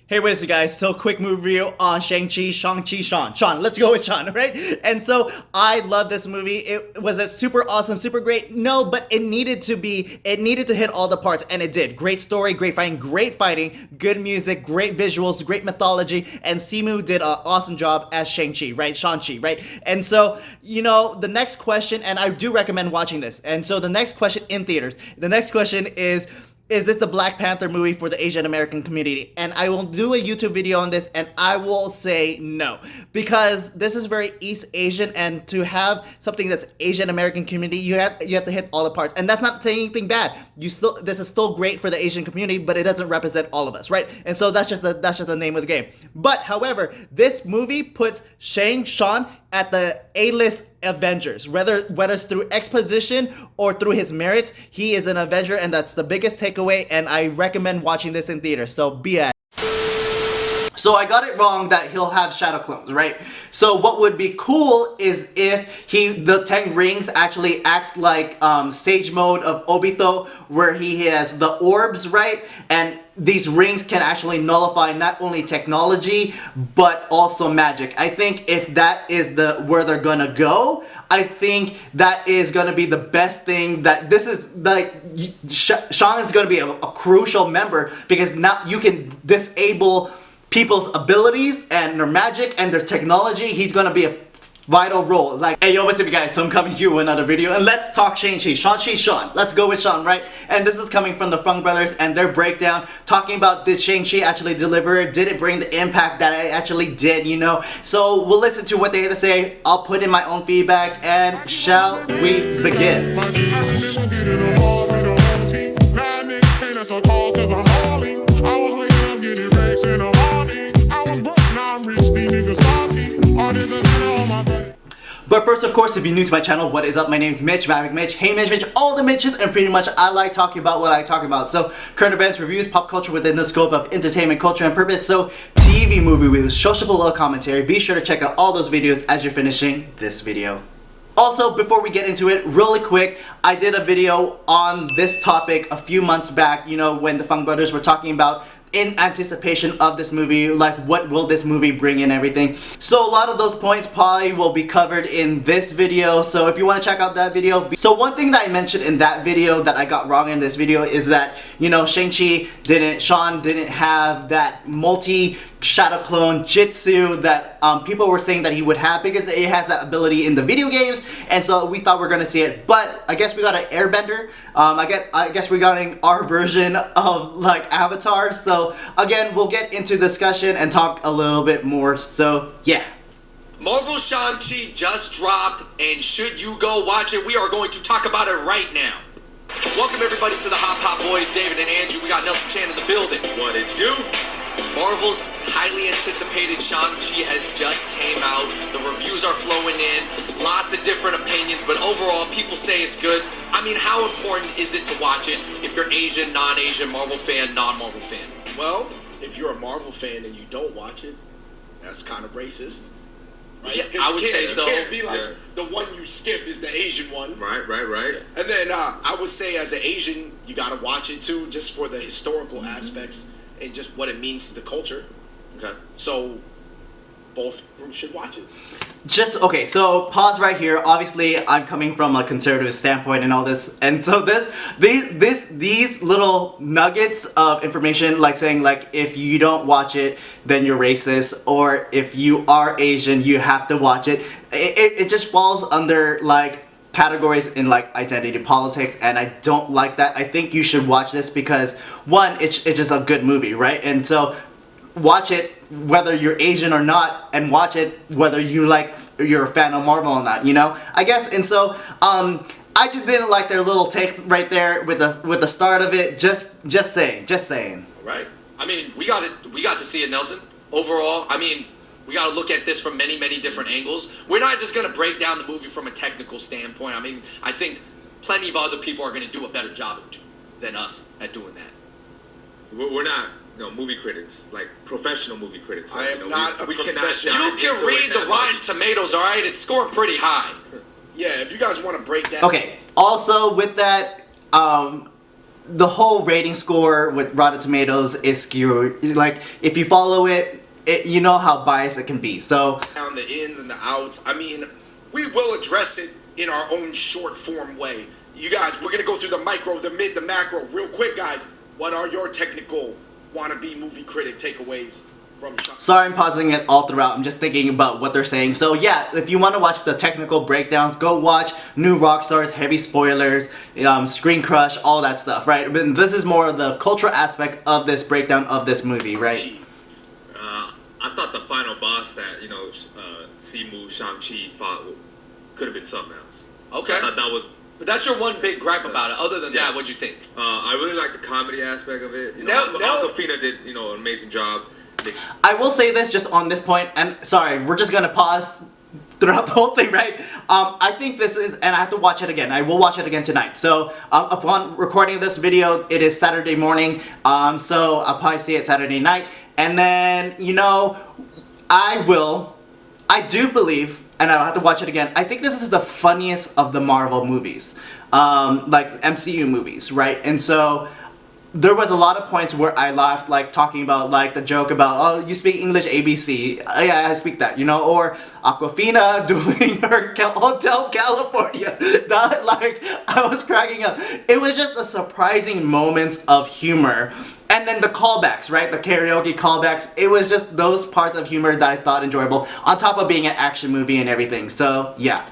Hey, what is it, guys? So, quick movie review on Shang Chi, Shaun. Shaun, let's go with Shaun, right? And so, I love this movie. It was a super awesome, super great. No, but it needed to hit all the parts, and it did. Great story, great fighting, good music, great visuals, great mythology, and Simu did an awesome job as Shang Chi, right? Shang Chi, right? And so, the next question, and I do recommend watching this. And so, the next question in theaters, the next question is this the Black Panther movie for the Asian American community? And I will do a YouTube video on this, and I will say no, because this is very East Asian, and to have something that's Asian American community, you have to hit all the parts, and that's not saying anything bad. This is still great for the Asian community, but it doesn't represent all of us, right? And so that's just the name of the game. But however, this movie puts Shaun at the A-list Avengers, whether it's through exposition or through his merits. He is an Avenger, and that's the biggest takeaway, and I recommend watching this in theaters. So be at. So I got it wrong that he'll have shadow clones, right? So what would be cool is if the 10 rings actually acts like Sage Mode of Obito, where he has the orbs, right? And these rings can actually nullify not only technology, but also magic. I think if that is where they're gonna go, I think that is gonna be the best thing. That this is like, Shaun is gonna be a crucial member, because now you can disable people's abilities and their magic and their technology. He's gonna be a vital role. Like, hey yo, what's up you guys? So I'm coming to you with another video, and let's talk Shang-Chi. Shaun. Let's go with Shaun, right? And this is coming from the Fung Brothers and their breakdown, talking about, did Shang-Chi actually deliver? Did it bring the impact that it actually did, So we'll listen to what they had to say. I'll put in my own feedback, and shall we begin? But first, of course, if you're new to my channel, what is up? My name is Mitch, Mitch. Hey Mitch, all the Mitches, and pretty much I like talking about what I talk about. So, current events, reviews, pop culture within the scope of entertainment, culture, and purpose. So, TV movie reviews, social below commentary. Be sure to check out all those videos as you're finishing this video. Also, before we get into it, really quick, I did a video on this topic a few months back, when the Fung Brothers were talking about in anticipation of this movie, like what will this movie bring and everything. So a lot of those points probably will be covered in this video, so if you want to check out that video. So one thing that I mentioned in that video that I got wrong in this video is that, Shaun didn't have that multi-shadow clone jitsu that people were saying that he would have, because it has that ability in the video games, and so we thought we are gonna see it. But I guess we got an airbender. I guess we got our version of like Avatar. So again, we'll get into discussion and talk a little bit more. So yeah. Marvel Shang-Chi just dropped, and should you go watch it? We are going to talk about it right now. Welcome everybody to the Hot Pot Boys, David and Andrew. We got Nelson Chan in the building. What it do? Marvel's highly anticipated Shang-Chi has just came out. The reviews are flowing in. Lots of different opinions, but overall, people say it's good. I mean, how important is it to watch it if you're Asian, non-Asian, Marvel fan, non-Marvel fan? Well, if you're a Marvel fan and you don't watch it, that's kind of racist. Right? Yeah, I would say so. It can't be like the one you skip is the Asian one. Right. And then I would say as an Asian, you got to watch it too, just for the historical aspects and just what it means to the culture. Okay. So both groups should watch it. Okay, so pause right here. Obviously, I'm coming from a conservative standpoint and all this, and so these little nuggets of information, like saying like if you don't watch it, then you're racist, or if you are Asian, you have to watch it. It just falls under like categories in like identity politics, and I don't like that. I think you should watch this because one, it's just a good movie, right? And so watch it whether you're Asian or not, and watch it whether you're a fan of Marvel or not, I guess. And so I just didn't like their little take right there with the start of it. Just saying. Right. I mean, we got to see it, Nelson. Overall, I mean, we got to look at this from many different angles. We're not just going to break down the movie from a technical standpoint. I mean, I think plenty of other people are going to do a better job than us at doing that. We're not movie critics, like professional movie critics. I am not a professional. You can read the Rotten Tomatoes, all right? It's scoring pretty high. Yeah, if you guys want to break that. Okay. Also, with that, the whole rating score with Rotten Tomatoes is skewed. Like, if you follow it, you know how biased it can be. So Down the ins and the outs. I mean, we will address it in our own short form way. You guys, we're gonna go through the micro, the mid, the macro, real quick, guys. What are your technical wannabe movie critic takeaways from Shang? sorry, I'm pausing it all throughout. I'm just thinking about what they're saying. So yeah, if you want to watch the technical breakdown, go watch New Rockstars, heavy spoilers, Screen Crush, all that stuff, right? But this is more of the cultural aspect of this breakdown of this movie, right? I thought the final boss that Simu Shang-Chi fought could have been something else. Okay. I thought that was. But that's your one big gripe about it. Other than Yeah. that, what'd you think? I really like the comedy aspect of it. Now- Aquafina did an amazing job. I will say this just on this point, and sorry, we're just gonna pause throughout the whole thing, right? I think this is, and I have to watch it again. I will watch it again tonight. So upon recording this video, it is Saturday morning. So I'll probably see it Saturday night, and then I do believe, and I'll have to watch it again. I think this is the funniest of the Marvel movies, like MCU movies, right? And so there was a lot of points where I laughed, like talking about like the joke about, oh, you speak English ABC. Yeah, I speak that, or Aquafina doing her Hotel California. That, like, I was cracking up. It was just a surprising moments of humor. And then the callbacks, right? The karaoke callbacks. It was just those parts of humor that I thought enjoyable, on top of being an action movie and everything. So, yeah.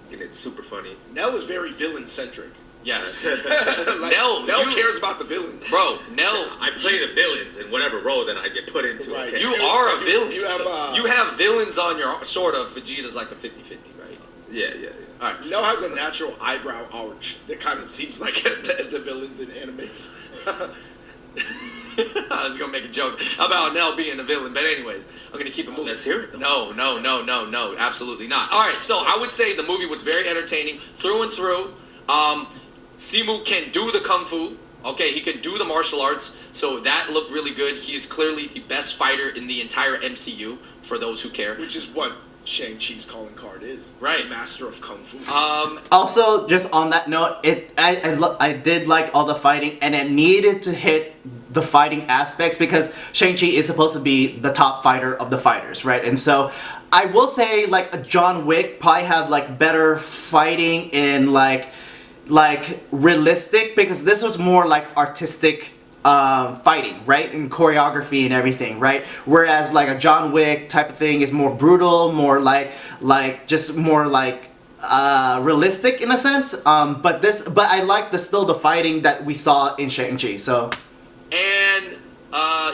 And it's super funny. Nell is very villain-centric. Yes. Like, Nell cares about the villains. Bro, Nell, I play the villains in whatever role that I get put into. Right. Okay? you are a villain. You You have villains on your, sort of. Vegeta's like a 50-50, right? Yeah. All right. Nell has a natural eyebrow arch that kind of seems like the villains in animes. I was gonna make a joke about Nell being a villain, but anyways, I'm gonna keep it moving. Let's hear it, though. No, absolutely not. All right, so I would say the movie was very entertaining through and through. Simu can do the kung fu. Okay, he can do the martial arts, so that looked really good. He is clearly the best fighter in the entire MCU, for those who care. Which is what Shang-Chi's calling card is. Right. Master of Kung Fu. Also, just on that note, I did like all the fighting, and it needed to hit the fighting aspects because Shang-Chi is supposed to be the top fighter of the fighters, right? And so I will say, like, a John Wick probably have like better fighting in like realistic, because this was more like artistic fighting, right? And choreography and everything, right? Whereas like a John Wick type of thing is more brutal, more like just more like realistic in a sense. But I like still the fighting that we saw in Shang-Chi. So, And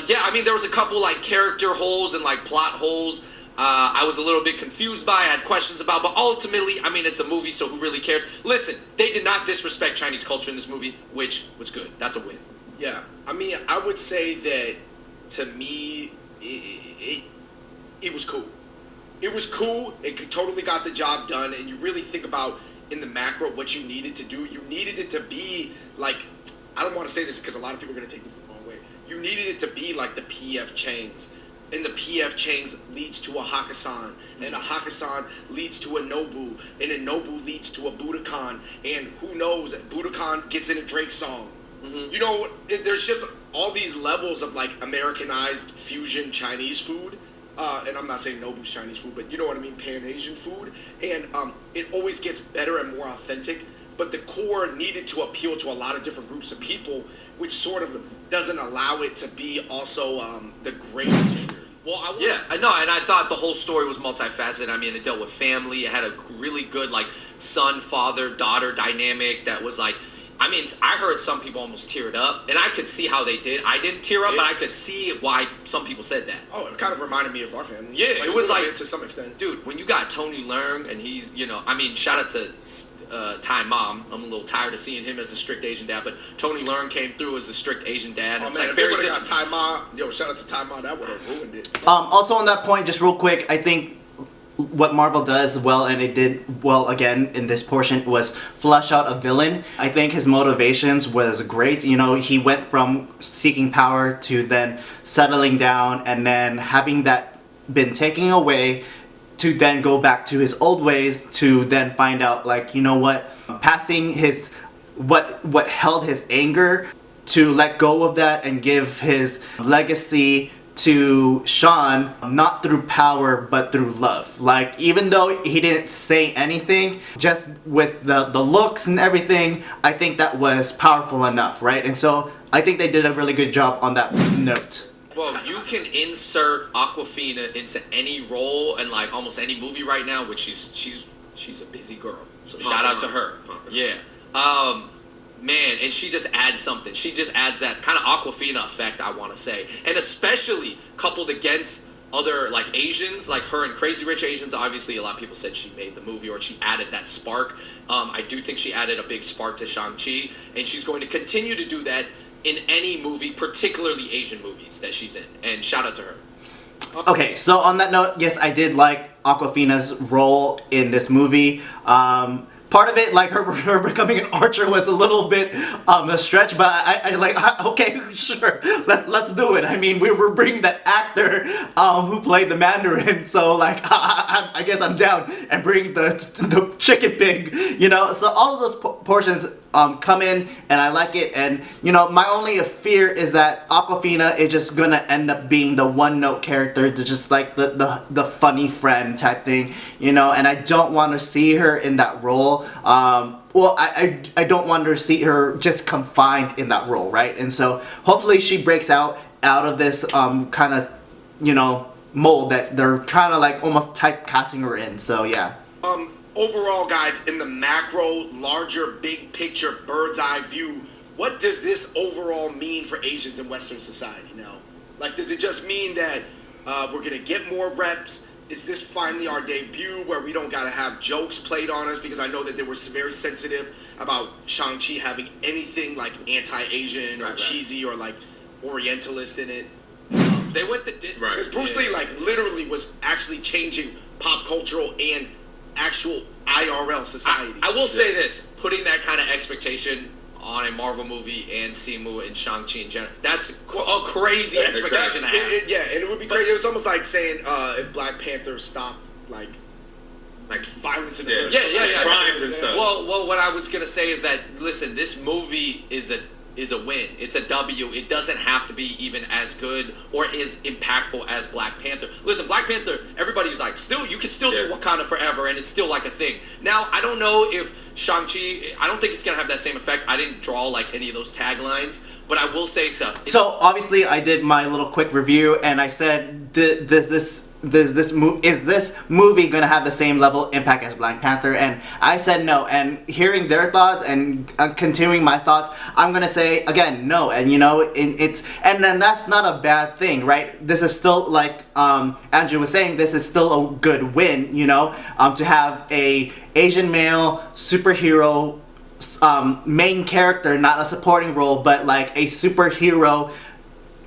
yeah, I mean, there was a couple like character holes and like plot holes. I was a little bit confused by, I had questions about, but ultimately, I mean, it's a movie, so who really cares? Listen, they did not disrespect Chinese culture in this movie, which was good. That's a win. Yeah, I mean, I would say that to me, it was cool. It was cool. It totally got the job done. And you really think about in the macro what you needed to do. You needed it to be like, I don't want to say this because a lot of people are going to take this the wrong way. You needed it to be like the PF Changs. And the PF Changs leads to a Hakkasan, and a Hakkasan leads to a Nobu, and a Nobu leads to a Budokan, and who knows, Budokan gets in a Drake song. Mm-hmm. There's just all these levels of like Americanized fusion Chinese food, and I'm not saying Nobu's Chinese food, but you know what I mean, Pan-Asian food, and it always gets better and more authentic, but the core needed to appeal to a lot of different groups of people, which sort of doesn't allow it to be also the greatest here. Well, I know, and I thought the whole story was multifaceted. I mean, it dealt with family. It had a really good, like, son, father, daughter dynamic that was, like, I mean, I heard some people almost teared up, and I could see how they did. I didn't tear up, but I could see why some people said that. Oh, it kind of reminded me of our family. Yeah, like, it was like, to some extent. Dude, when you got Tony Leung, and he's, I mean, shout out to Ty Mom. I'm a little tired of seeing him as a strict Asian dad, but Tony Leung came through as a strict Asian dad. Oh, It's man, like if they very would have got Ty Ma, shout out to Ty Ma, that would have ruined it. also on that point, just real quick, I think what Marvel does well, and it did well again in this portion, was flush out a villain. I think his motivations was great. He went from seeking power to then settling down, and then having that been taken away, to then go back to his old ways, to then find out, like, passing his what held his anger to let go of that and give his legacy to Shaun, not through power but through love. Like, even though he didn't say anything, just with the looks and everything, I think that was powerful enough, right? And so I think they did a really good job on that note. Well, you can insert Aquafina into any role and like almost any movie right now, which she's a busy girl. So shout out to her. Yeah. Man, and she just adds something. She just adds that kind of Aquafina effect, I want to say. And especially coupled against other, like, Asians, like her in Crazy Rich Asians. Obviously, a lot of people said she made the movie or she added that spark. I do think she added a big spark to Shang-Chi. And she's going to continue to do that in any movie, particularly Asian movies that she's in. And shout out to her. Okay, so on that note, yes, I did like Aquafina's role in this movie. Part of it, like her becoming an archer, was a little bit a stretch, but okay, sure, let's do it. I mean, we were bringing that actor who played the Mandarin, so like I guess I'm down, and bring the chicken pig, you know. So all of those portions come in, and I like it. And you know, my only fear is that Aquafina is just gonna end up being the one-note character, just like the funny friend type thing, you know. And I don't want to see her in that role. Well, I don't want to see her just confined in that role, right? And so hopefully she breaks out of this kind of, you know, mold that they're trying to like almost typecasting her in. So yeah. Overall, guys, in the macro, larger, big picture, bird's eye view, what does this overall mean for Asians in Western society now? Like, does it just mean that we're gonna get more reps? Is this finally our debut where we don't gotta have jokes played on us? Because I know that they were very sensitive about Shang-Chi having anything like anti-Asian or cheesy or like Orientalist in it. They went the distance. Because Bruce Lee like literally was actually changing pop cultural and actual IRL society. I will say this, putting that kind of expectation on a Marvel movie and Simu and Shang-Chi in general, that's a crazy expectation to have. And it would be crazy. It was almost like saying if Black Panther stopped like violence in the hood. Yeah. Crimes and stuff. Well, what I was gonna say is that, listen, this movie is a win. It's a W. It doesn't have to be even as good or as impactful as Black Panther. Listen, Black Panther, everybody's like, you can still do Wakanda forever, and it's still like a thing. Now, I don't know if Shang-Chi, I don't think it's gonna have that same effect. I didn't draw like any of those taglines, but I will say So obviously, I did my little quick review, and I said, is this movie gonna have the same level impact as Black Panther? And I said no. And hearing their thoughts and continuing my thoughts, I'm gonna say again no. And you know, and then that's not a bad thing, right? This is still, like Andrew was saying, this is still a good win, you know, to have a Asian male superhero main character, not a supporting role, but like a superhero,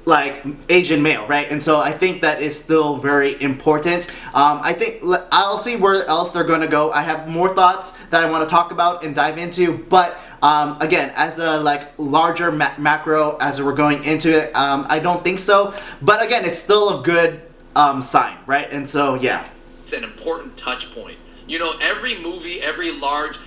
like Asian male, right? And so I think that is still very important. I think I'll see where else they're gonna go. I have more thoughts that I want to talk about and dive into, but again, as a like larger macro as we're going into it, I don't think so. But again, it's still a good sign, right? And so yeah, it's an important touch point. You know, every movie, every large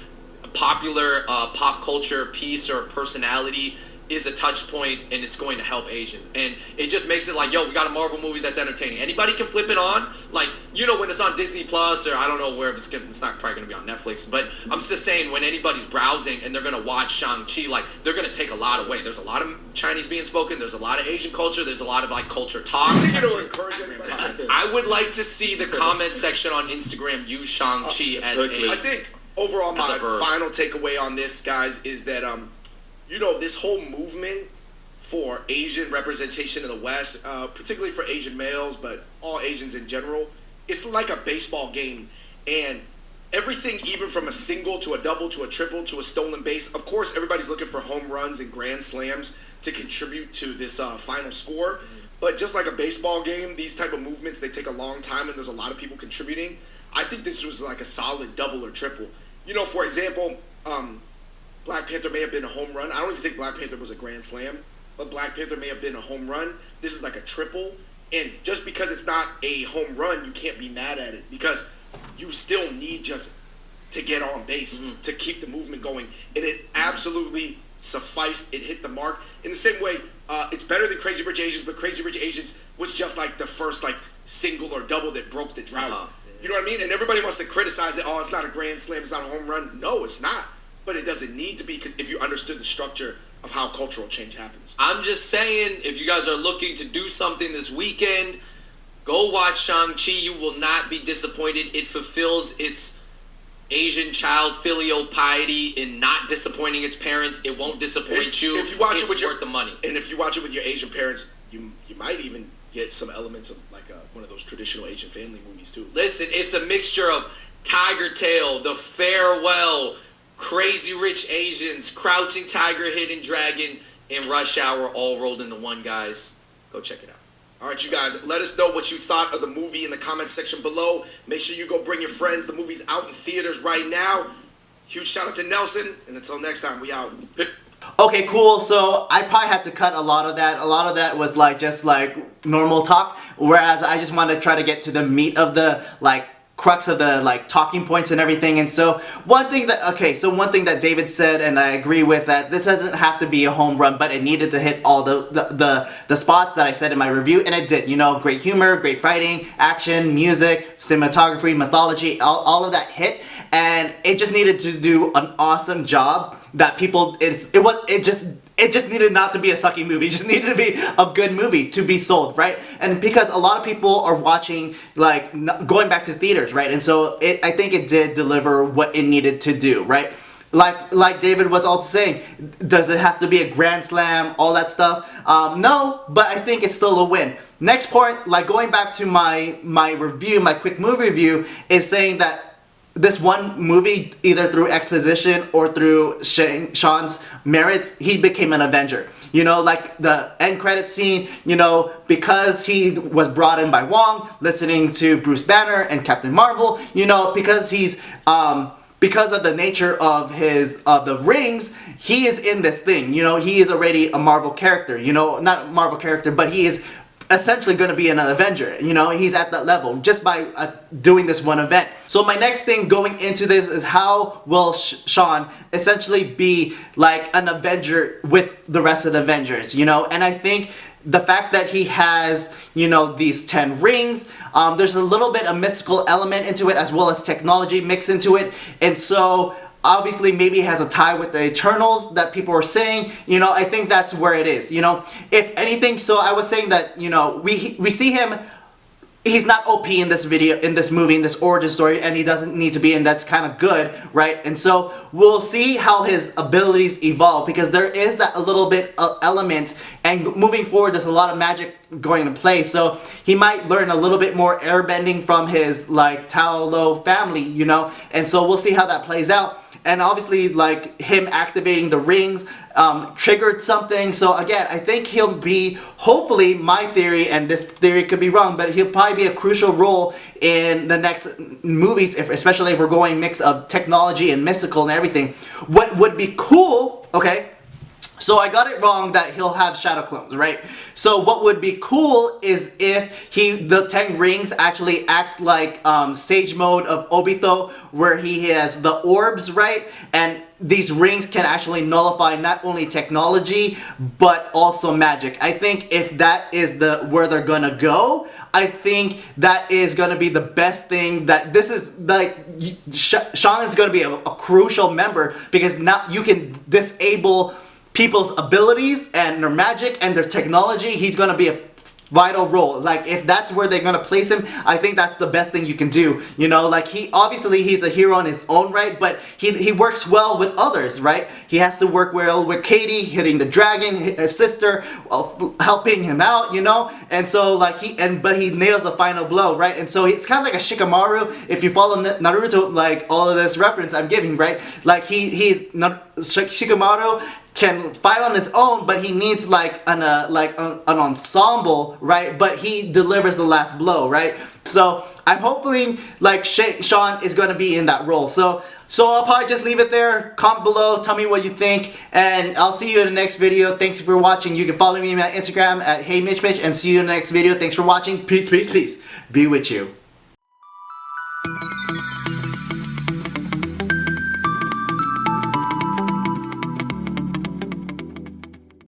popular pop culture piece or personality is a touch point, and it's going to help Asians. And it just makes it like, yo, we got a Marvel movie that's entertaining. Anybody can flip it on. Like, you know, when it's on Disney Plus, or I don't know where it's not probably going to be on Netflix, but I'm just saying, when anybody's browsing and they're going to watch Shang-Chi, like, they're going to take a lot away. There's a lot of Chinese being spoken. There's a lot of Asian culture. There's a lot of, like, culture talk. I think it'll encourage everybody. I would like to see the comment section on Instagram use Shang-Chi as a... I think overall my final takeaway on this, guys, is that you know, this whole movement for Asian representation in the West, particularly for Asian males, but all Asians in general, it's like a baseball game. And everything, even from a single to a double to a triple to a stolen base, of course, everybody's looking for home runs and grand slams to contribute to this final score. But just like a baseball game, these type of movements, they take a long time, and there's a lot of people contributing. I think this was like a solid double or triple. You know, for example, Black Panther may have been a home run. I don't even think Black Panther was a grand slam, but Black Panther may have been a home run. This is like a triple. And just because it's not a home run, you can't be mad at it, because you still need just to get on base to keep the movement going. And it absolutely sufficed. It hit the mark. In the same way, it's better than Crazy Rich Asians, but Crazy Rich Asians was just like the first like single or double that broke the drought. You know what I mean? And everybody wants to criticize it. Oh, it's not a grand slam. It's not a home run. No, it's not. But it doesn't need to be, because if you understood the structure of how cultural change happens. I'm just saying, if you guys are looking to do something this weekend, go watch Shang-Chi. You will not be disappointed. It fulfills its Asian child filial piety in not disappointing its parents. It won't disappoint you. If you watch it's it with worth the money. And if you watch it with your Asian parents, you might even get some elements of like one of those traditional Asian family movies too. Listen, it's a mixture of Tiger Tail, The Farewell, Crazy Rich Asians, Crouching Tiger, Hidden Dragon, and Rush Hour all rolled into one, guys. Go check it out. All right, you guys, let us know what you thought of the movie in the comment section below. Make sure you go bring your friends. The movie's out in theaters right now. Huge shout out to Nelson, and until next time, we out. Okay, cool. So I probably had to cut a lot of that. A lot of that was like just like normal talk, whereas I just wanted to try to get to the meat of the like crux of the like talking points and everything. And so one thing that David said, and I agree with, that this doesn't have to be a home run, but it needed to hit all the spots that I said in my review, and it did. You know, great humor, great fighting, action, music, cinematography, mythology, all of that hit, and it just needed to do an awesome job that people it just needed not to be a sucky movie. It just needed to be a good movie to be sold, right? And because a lot of people are watching, like, going back to theaters, right? And so I think it did deliver what it needed to do, right? Like David was also saying, does it have to be a grand slam, all that stuff? No, but I think it's still a win. Next point, like going back to my review, my quick movie review, is saying that this one movie, either through exposition or through Shaun's merits, he became an Avenger. You know, like the end credit scene, you know, because he was brought in by Wong, listening to Bruce Banner and Captain Marvel, you know, because he's, because of the nature of the rings, he is in this thing, you know, he is already a Marvel character, you know, not a Marvel character, but he is essentially going to be an Avenger. You know, he's at that level just by doing this one event. So my next thing going into this is how will Shaun essentially be like an Avenger with the rest of the Avengers, you know? And I think the fact that he has, you know, these 10 rings, there's a little bit of mystical element into it, as well as technology mixed into it. And so obviously maybe it has a tie with the Eternals that people are saying, you know. I think that's where it is, you know, if anything. So I was saying that, you know, we see him, he's not OP in this video, in this movie, in this origin story, and he doesn't need to be, and that's kind of good, right? And so we'll see how his abilities evolve, because there is that a little bit of element, and moving forward there's a lot of magic going into play. So he might learn a little bit more airbending from his like Tao Lo family, you know, and so we'll see how that plays out. And obviously, like, him activating the rings triggered something. So again, I think he'll be, hopefully, my theory, and this theory could be wrong, but he'll probably be a crucial role in the next movies, especially if we're going mix of technology and mystical and everything. What would be cool, okay, so I got it wrong that he'll have shadow clones, right? So what would be cool is if the 10 rings actually acts like Sage Mode of Obito, where he has the orbs, right? And these rings can actually nullify not only technology, but also magic. I think if that is where they're gonna go, I think that is gonna be the best thing. That this is like, Shaun is gonna be a crucial member, because now you can disable people's abilities and their magic and their technology. He's gonna be a vital role. Like, if that's where they're gonna place him, I think that's the best thing you can do. You know, like, he's a hero in his own right, but he works well with others, right? He has to work well with Katie, hitting the dragon, his sister, helping him out, you know? And so like but he nails the final blow, right? And so it's kind of like a Shikamaru, if you follow Naruto, like all of this reference I'm giving, right? Like Shikamaru can fight on his own, but he needs like an ensemble, right? But he delivers the last blow, right? So I'm hoping like Shaun is going to be in that role. So I'll probably just leave it there. Comment below, tell me what you think, and I'll see you in the next video. Thanks for watching. You can follow me on Instagram at HeyMitchMitch, and see you in the next video. Thanks for watching. Peace, peace, peace. Be with you.